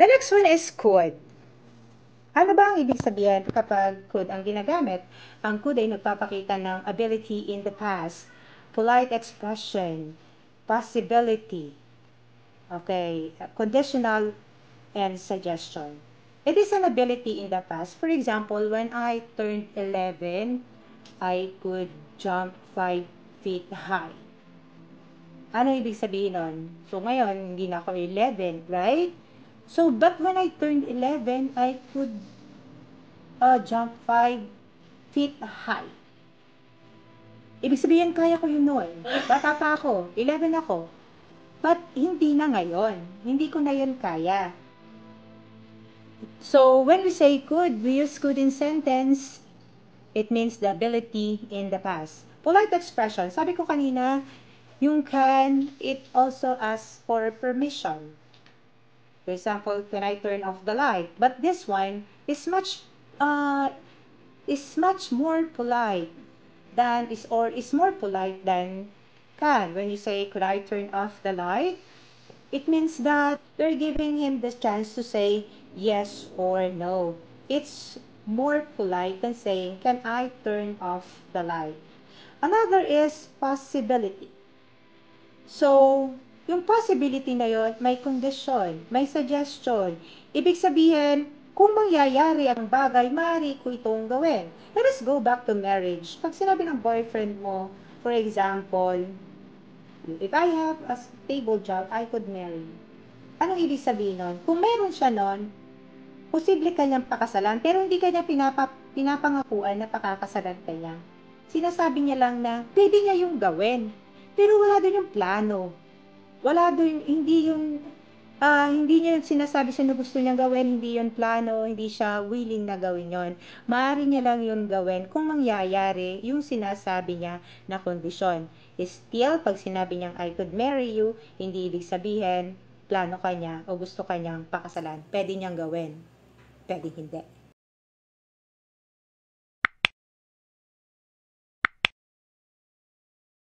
The next one is could. Ano ba ang ibig sabihin kapag could ang ginagamit? Ang could ay nagpapakita ng ability in the past, polite expression, possibility, okay, conditional, and suggestion. It is an ability in the past. For example, when I turned 11, I could jump 5 feet high. Ano ibig sabihin nun? So, ngayon, hindi na ako 11, right? So, but when I turned 11, I could jump 5 feet high. Ibig sabihin, kaya ko yun noon. Bata pa ako, 11 ako. But, hindi na ngayon. Hindi ko na yun kaya. So, when we say could, we use could in sentence, it means the ability in the past. Polite expression, sabi ko kanina, yung can, it also asks for permission. For example, can I turn off the light? But this one is much more polite than is more polite than can. When you say, could I turn off the light? It means that you're giving him the chance to say yes or no. It's more polite than saying, can I turn off the light? Another is possibility. So, yung possibility na yon, may condition, may suggestion. Ibig sabihin, kung mangyayari ang bagay, maaari ko itong gawin. Let us go back to marriage. Pag sinabi ng boyfriend mo, for example, if I have a stable job, I could marry. Anong ibig sabihin nun? Kung meron siya nun, posible kanyang pakasalan, pero hindi kanya pinapangakuan na pakakasalan kanya. Sinasabi niya lang na, pwede niya yung gawin. Pero wala doon yung plano. Wala doon, hindi niya sinasabi sa gusto niyang gawin, hindi yun plano, hindi siya willing na gawin yon. Maaari niya lang yun gawin kung mangyayari yung sinasabi niya na kondisyon. Still, pag sinabi niyang I could marry you, hindi ibig sabihin, plano kanya o gusto kanyang pakasalan. Pwede niyang gawin. Pwede hindi.